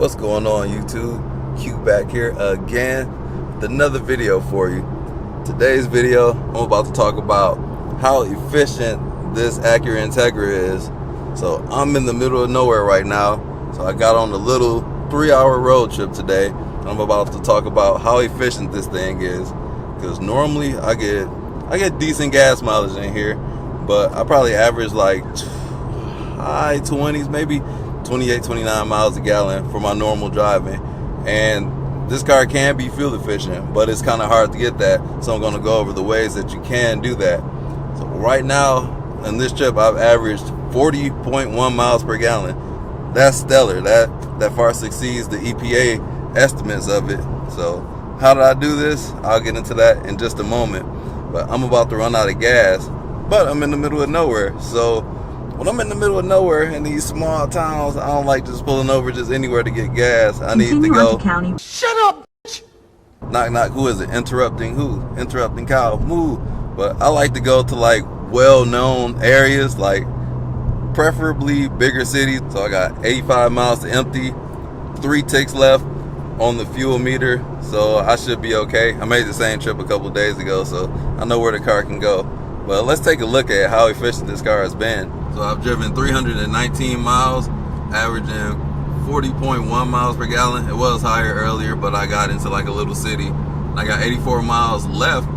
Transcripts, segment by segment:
What's going on, YouTube? Q back here again with another video for you. Today's video, I'm about to talk about how efficient this Acura Integra is. So I'm in the middle of nowhere right now, so I got on a little 3-hour road trip today. I'm about to talk about how efficient this thing is, because normally I get decent gas mileage in here, but I probably average like high 20s, maybe 28, 29 miles a gallon for my normal driving. And this car can be fuel efficient, but it's kind of hard to get that. So I'm going to go over the ways that you can do that. So right now in this trip, I've averaged 40.1 miles per gallon. That's stellar. That far succeeds the EPA estimates of it. So how did I do this? I'll get into that in just a moment. But I'm about to run out of gas, but I'm in the middle of nowhere. So when I'm in the middle of nowhere in these small towns, I don't like just pulling over just anywhere to get gas. I need to go. Shut up! Knock, knock. Who is it? Interrupting who? Interrupting Kyle. Move. But I like to go to like well-known areas, like preferably bigger cities. So I got 85 miles to empty, 3 ticks left on the fuel meter, so I should be okay. I made the same trip a couple days ago, so I know where the car can go. But let's take a look at how efficient this car has been. So I've driven 319 miles, averaging 40.1 miles per gallon. It was higher earlier, but I got into like a little city. I got 84 miles left.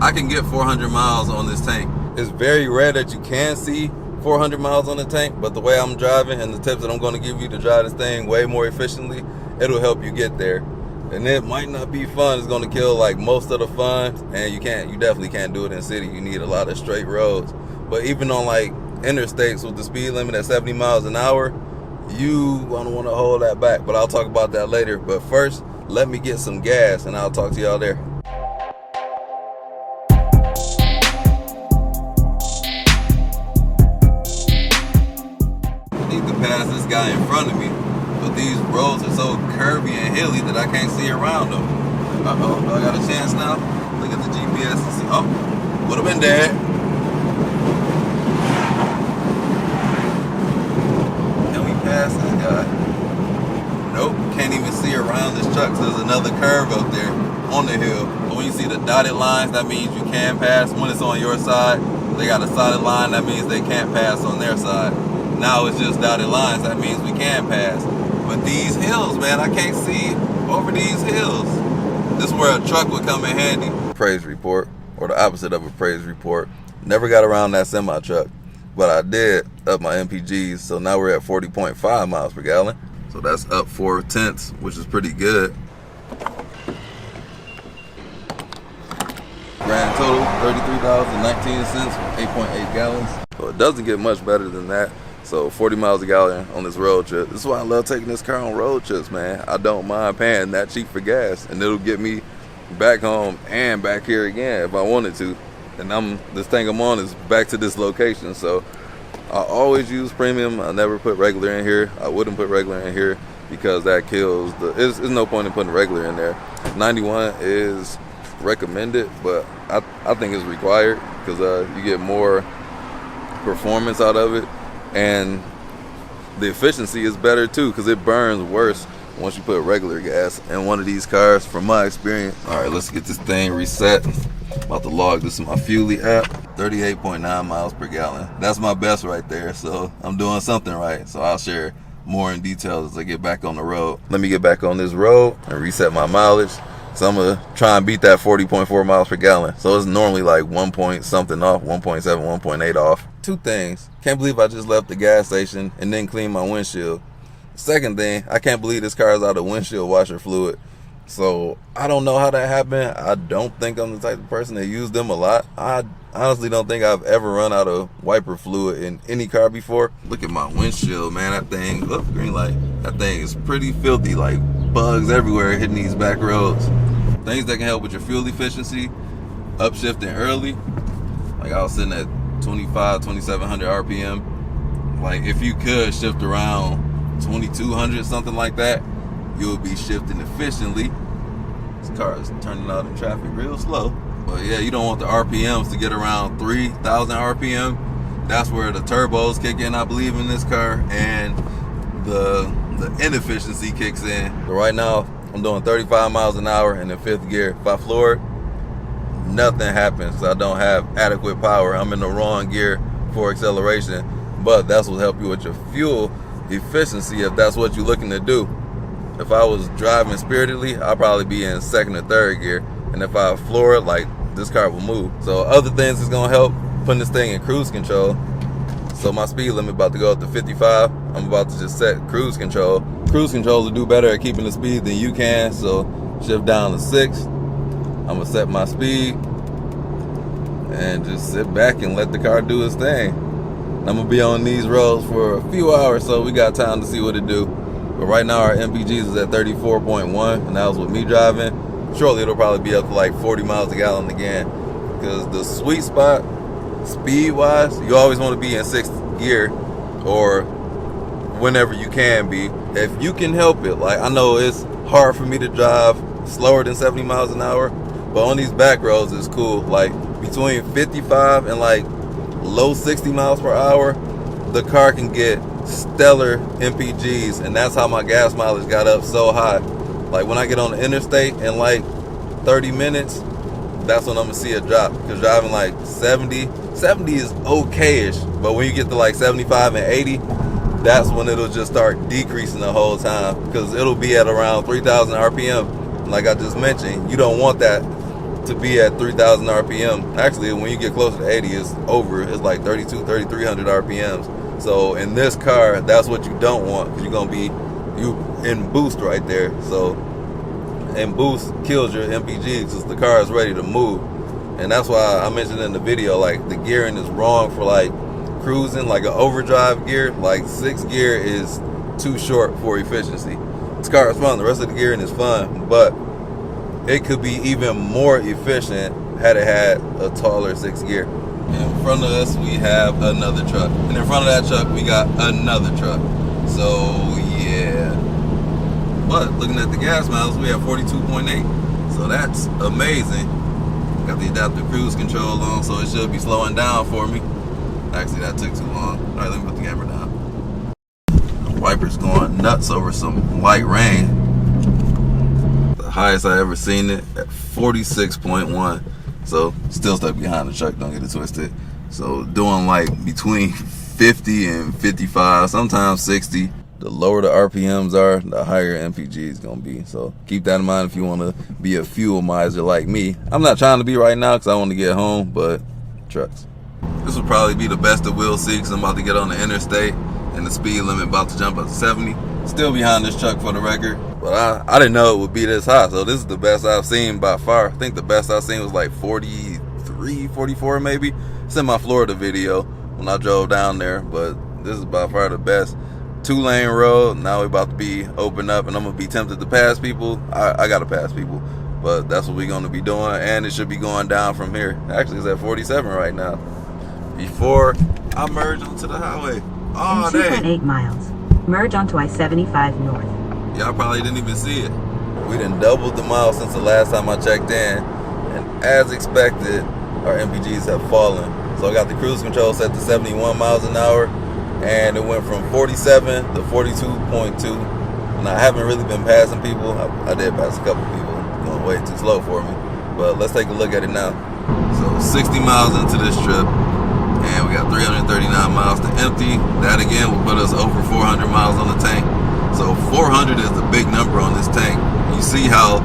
I can get 400 miles on this tank. It's very rare that you can see 400 miles on the tank, but the way I'm driving and the tips that I'm going to give you to drive this thing way more efficiently, it'll help you get there. And it might not be fun. It's going to kill like most of the fun, and you definitely can't do it in the city. You need a lot of straight roads. But even on like interstates with the speed limit at 70 miles an hour, you gonna want to hold that back. But I'll talk about that later. But first, let me get some gas and I'll talk to y'all there. I need to pass this guy in front of me, but these roads are so curvy and hilly that I can't see around them. Uh-oh, do I got a chance now? Look at the GPS and see. Oh, would have been dead. Can we pass this guy? Nope, can't even see around this truck, so there's another curve up there on the hill. But when you see the dotted lines, that means you can pass. When it's on your side, they got a solid line, that means they can't pass on their side. Now it's just dotted lines, that means we can pass. But these hills, man, I can't see over these hills. This is where a truck would come in handy. Praise report, or the opposite of a praise report. Never got around that semi truck, but I did up my MPGs, so now we're at 40.5 miles per gallon. So that's up 4/10, which is pretty good. Grand total, $33.19 for 8.8 gallons. So it doesn't get much better than that. So 40 miles a gallon on this road trip. This is why I love taking this car on road trips, man. I don't mind paying that cheap for gas, and it'll get me back home and back here again if I wanted to. And this thing I'm on is back to this location, so I always use premium. I never put regular in here. I wouldn't put regular in here because that kills there's no point in putting regular in there. 91 is recommended, but I think it's required because you get more performance out of it. And the efficiency is better too, because it burns worse once you put regular gas in one of these cars, from my experience. All right, let's get this thing reset. About to log this in my Fuely app. 38.9 miles per gallon. That's my best right there, so I'm doing something right. So I'll share more in detail as I get back on the road. Let me get back on this road and reset my mileage. So I'm gonna try and beat that 40.4 miles per gallon. So it's normally like 1 point something off, 1.7, 1.8 off. 2 things. Can't believe I just left the gas station and didn't clean my windshield. Second thing, I can't believe this car is out of windshield washer fluid. So I don't know how that happened. I don't think I'm the type of person that used them a lot. I honestly don't think I've ever run out of wiper fluid in any car before. Look at my windshield, man. That thing, look, green light. That thing is pretty filthy, like bugs everywhere hitting these back roads. Things that can help with your fuel efficiency: upshifting early. Like I was sitting at 2700 RPM. Like if you could shift around 2200, something like that, you would be shifting efficiently. This car is turning out in traffic real slow. But yeah, you don't want the RPMs to get around 3000 RPM. That's where the turbos kick in, I believe, in this car, and the the inefficiency kicks in. But right now, I'm doing 35 miles an hour and in 5th gear. If I floor it, nothing happens. I don't have adequate power. I'm in the wrong gear for acceleration. But that's what help you with your fuel efficiency if that's what you're looking to do. If I was driving spiritedly, I'd probably be in 2nd or 3rd gear. And if I floor it, like, this car will move. So other things is gonna help, putting this thing in cruise control. So my speed limit about to go up to 55. I'm about to just set cruise control. Cruise control will do better at keeping the speed than you can. So shift down to 6. I'm gonna set my speed and just sit back and let the car do its thing. I'm gonna be on these roads for a few hours, so we got time to see what it do. But right now our MPGs is at 34.1, and that was with me driving. Shortly it'll probably be up to like 40 miles a gallon again. Because the sweet spot, speed-wise, you always want to be in 6th gear, or whenever you can be. If you can help it, like I know it's hard for me to drive slower than 70 miles an hour, but on these back roads it's cool. Like between 55 and like low 60 miles per hour, the car can get stellar MPGs, and that's how my gas mileage got up so high. Like when I get on the interstate in like 30 minutes, that's when I'm gonna see a drop. Because driving like 70 is okay-ish, but when you get to like 75 and 80, that's when it'll just start decreasing the whole time, because it'll be at around 3,000 RPM. Like I just mentioned, you don't want that to be at 3,000 RPM. Actually, when you get closer to 80, it's over. It's like 3,300 RPMs. So in this car, that's what you don't want, because you're gonna be in boost right there. So, and boost kills your MPG because the car is ready to move. And that's why I mentioned in the video, like the gearing is wrong for like cruising, like an overdrive gear. Like 6th gear is too short for efficiency. This car is fun, the rest of the gearing is fun, but it could be even more efficient had it had a taller 6th gear. In front of us we have another truck, and in front of that truck we got another truck. So yeah, but looking at the gas miles, we have 42.8, so that's amazing. Got the adaptive cruise control on, so it should be slowing down for me. Actually, that took too long. All right, let me put the camera down. The wipers going nuts over some light rain. The highest I ever seen it at 46.1. So still stuck behind the truck, don't get it twisted. So doing like between 50 and 55, sometimes 60. The lower the RPMs are, the higher MPG is gonna be. So keep that in mind if you wanna be a fuel miser like me. I'm not trying to be right now because I want to get home, but trucks. This will probably be the best that we'll see, because I'm about to get on the interstate and the speed limit about to jump up to 70. Still behind this truck for the record, but I didn't know it would be this high. So this is the best I've seen by far. I think the best I've seen was like 43, 44 maybe. It's in my Florida video when I drove down there, but this is by far the best. 2-lane road, now we're about to be open up, and I'm gonna be tempted to pass people. I gotta pass people, but that's what we're gonna be doing, and it should be going down from here. Actually, it's at 47 right now. Before I merge onto the highway. Oh, dang. 2.8 miles. Merge onto I-75 north. Y'all probably didn't even see it. We done doubled the miles since the last time I checked in, and as expected, our MPGs have fallen. So I got the cruise control set to 71 miles an hour, and it went from 47 to 42.2. And I haven't really been passing people. I did pass a couple people, going way too slow for me. But let's take a look at it now. So 60 miles into this trip, and we got 339 miles to empty. That again will put us over 400 miles on the tank. So 400 is the big number on this tank. You see how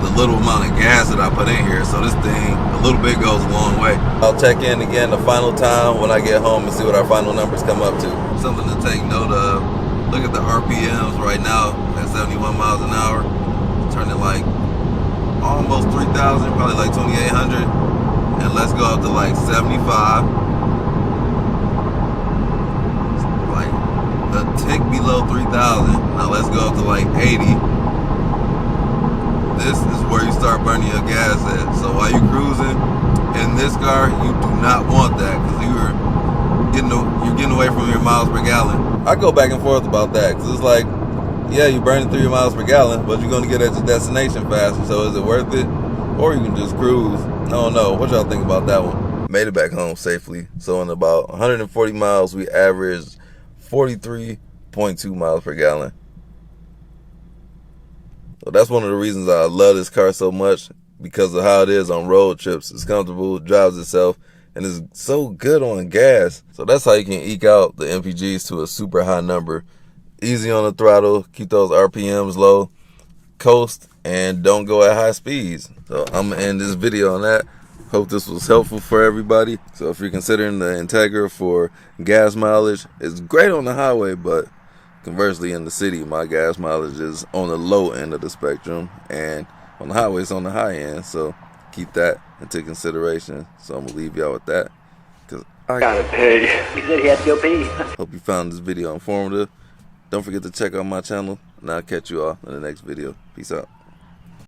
the little amount of gas that I put in here, so this thing, a little bit goes a long way. I'll check in again the final time when I get home and see what our final numbers come up to. Something to take note of, look at the RPMs right now at 71 miles an hour, turning like almost 3,000, probably like 2,800. And let's go up to like 75. Like a tick below 3,000. Now let's go up to like 80. This is where you start burning your gas at. So while you're cruising in this car, you do not want that, because you're getting away from your miles per gallon. I go back and forth about that, because it's like, yeah, you're burning through your miles per gallon, but you're going to get at your destination faster. So is it worth it? Or you can just cruise. I don't know. What y'all think about that one? Made it back home safely. So in about 140 miles, we averaged 43.2 miles per gallon. So that's one of the reasons I love this car so much, because of how it is on road trips. It's comfortable, drives itself, and is so good on gas. So that's how you can eke out the MPGs to a super high number. Easy on the throttle, keep those RPMs low, coast, and don't go at high speeds. So I'm gonna end this video on that. Hope this was helpful for everybody. So if you're considering the Integra for gas mileage, it's great on the highway, but conversely in the city, my gas mileage is on the low end of the spectrum, and on the highway it's on the high end. So keep that into consideration. So I'm gonna leave y'all with that, because I gotta pay. He said he had to go pee. Hope you found this video informative. Don't forget to check out my channel, and I'll catch you all in the next video. Peace out.